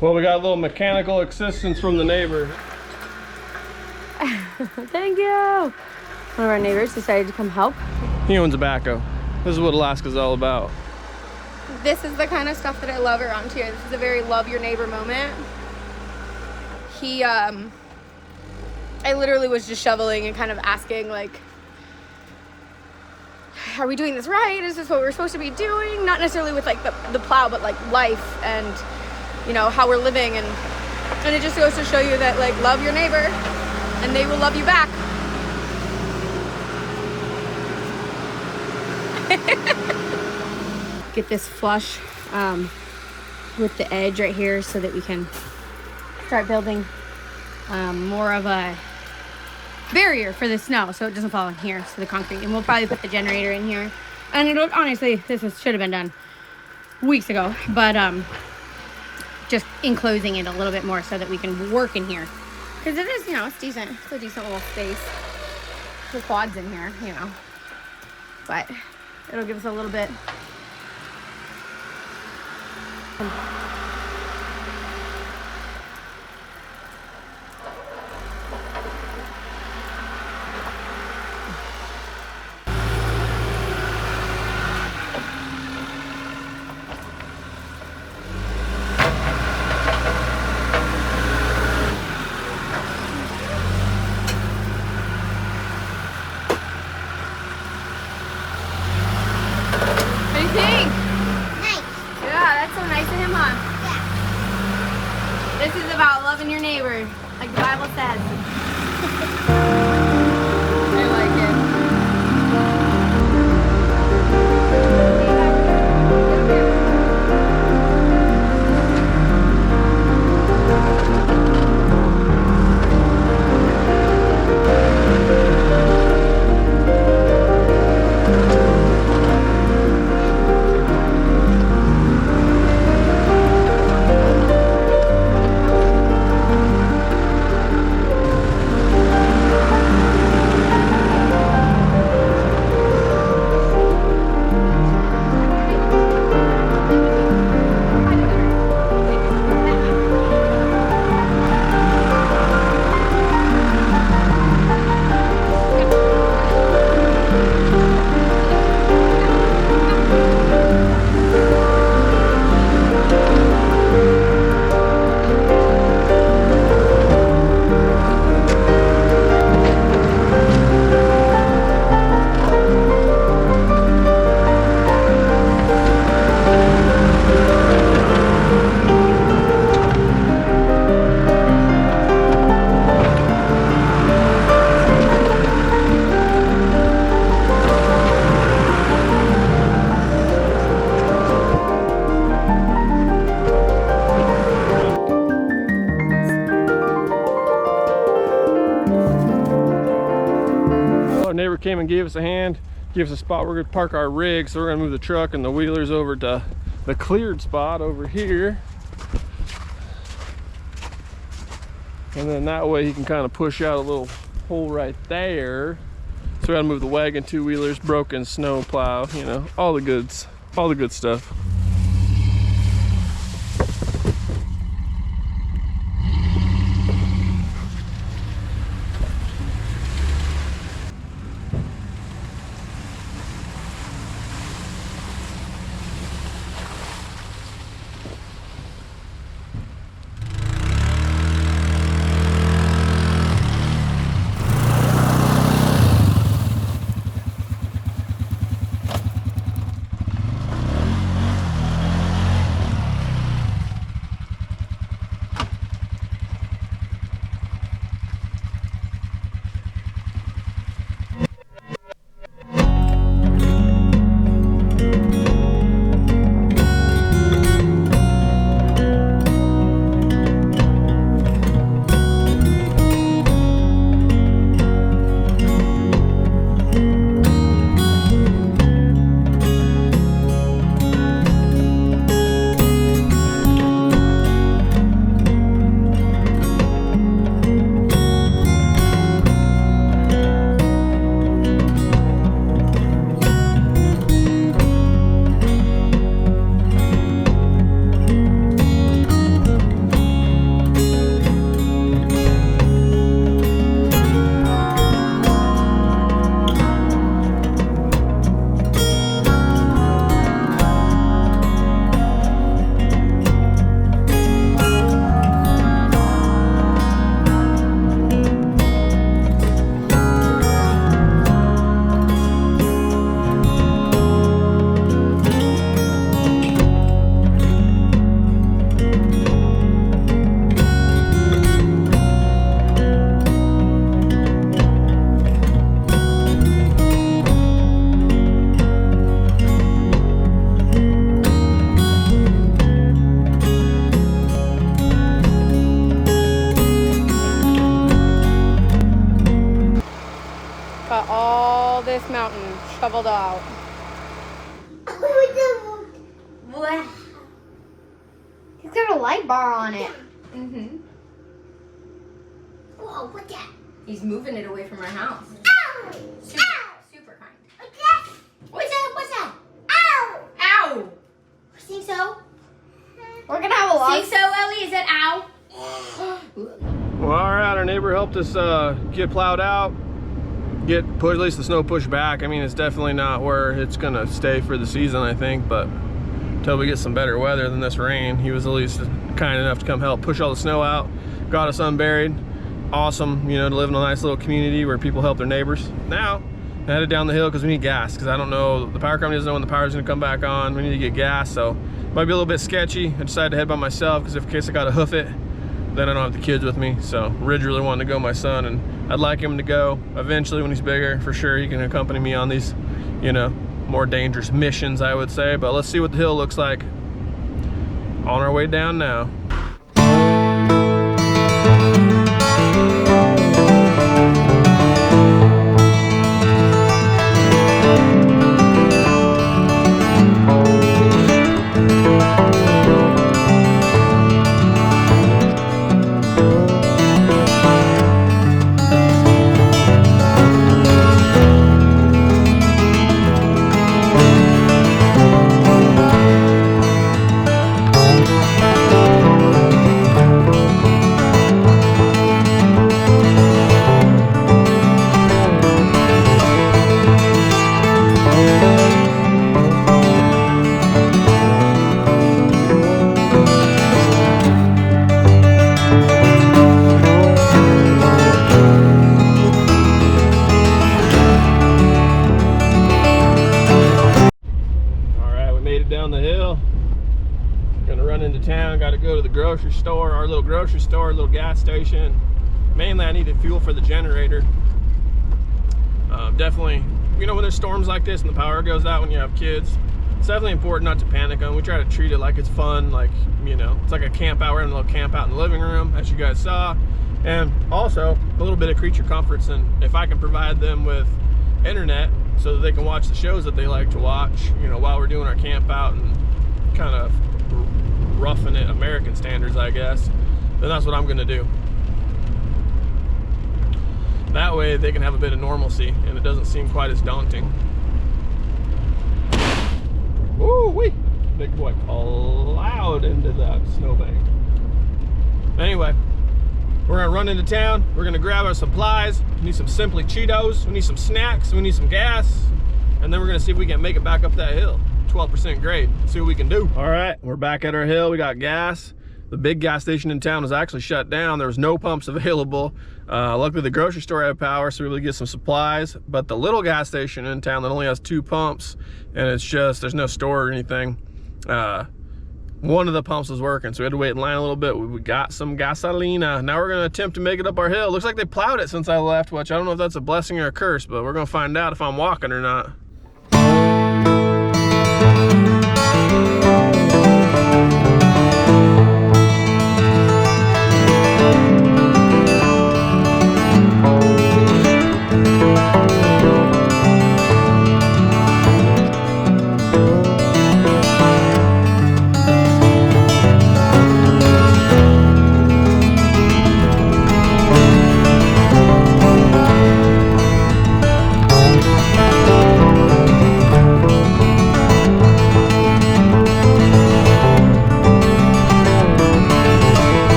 Well, we got a little mechanical assistance from the neighbor. Thank you. One of our neighbors decided to come help. He owns a backhoe. This is what Alaska's all about. This is the kind of stuff that I love around here. This is a very love your neighbor moment. I literally was just shoveling and kind of asking, like, are we doing this right? Is this what we're supposed to be doing? Not necessarily with like the plow, but like life and, you know, how we're living. And it just goes to show you that, like, love your neighbor and they will love you back. Get this flush with the edge right here so that we can start building more of a barrier for the snow so it doesn't fall in here, so the concrete. And we'll probably put the generator in here. And it'll, honestly, should have been done weeks ago, but just enclosing it a little bit more so that we can work in here. Because it is, you know, it's decent. It's a decent little space. The quad's in here, you know. But it'll give us a little bit. What do you think? Nice. Yeah, that's so nice of him, huh? Yeah. This is about loving your neighbor, like the Bible says. I like it. Our neighbor came and gave us a hand, gave us a spot we're gonna park our rig. So we're gonna move the truck and the wheelers over to the cleared spot over here. And then that way he can kind of push out a little hole right there. So we gotta move the wagon, two wheelers, broken snow plow, you know, all the goods, all the good stuff. shoveled out. What? He's got a light bar on it. Mm-hmm. Whoa, what's that? He's moving it away from our house. Ow! Super kind. What's that? What's that? What's that? Ow! Ow! Think so? We're gonna have a lot. Think so, Ellie? Is that ow? Well, all right, our neighbor helped us get plowed out, at least the snow pushed back. I mean, it's definitely not where it's gonna stay for the season, I think, but until we get some better weather than this rain, he was at least kind enough to come help push all the snow out, got us unburied. Awesome, you know, to live in a nice little community where people help their neighbors. Now, I headed down the hill because we need gas, because I don't know, the power company doesn't know when the power's gonna come back on. We need to get gas, so might be a little bit sketchy. I decided to head by myself because in case I gotta hoof it, then I don't have the kids with me. So Ridge really wanted to go, my son, and I'd like him to go eventually when he's bigger. For sure, he can accompany me on these, you know, more dangerous missions, I would say. But let's see what the hill looks like on our way down now. Down the hill, gonna run into town, got to go to the grocery store, our little grocery store, little gas station. Mainly I needed fuel for the generator. Definitely, you know, when there's storms like this and the power goes out when you have kids, it's definitely important not to panic on. We try to treat it like it's fun, like, you know, it's like a camp out. We're having a little camp out in the living room, as you guys saw, and also a little bit of creature comforts. And if I can provide them with internet so that they can watch the shows that they like to watch, you know, while we're doing our camp out and kind of roughing it American standards, I guess, then that's what I'm gonna do. That way they can have a bit of normalcy and it doesn't seem quite as daunting. Woo-wee! Big boy plowed into that snowbank. Anyway, we're gonna run into town, we're gonna grab our supplies. We need some Simply Cheetos, we need some snacks, we need some gas, and then we're gonna see if we can make it back up that hill. 12% grade, see what we can do. All right, we're back at our hill, we got gas. The big gas station in town was actually shut down. There was no pumps available. Luckily the grocery store had power, so we were able to get some supplies. But the little gas station in town that only has 2 pumps, and it's just, there's no store or anything. One of the pumps was working, so we had to wait in line a little bit. We got some gasolina. Now we're gonna attempt to make it up our hill. Looks like they plowed it since I left, which I don't know if that's a blessing or a curse, but we're gonna find out if I'm walking or not.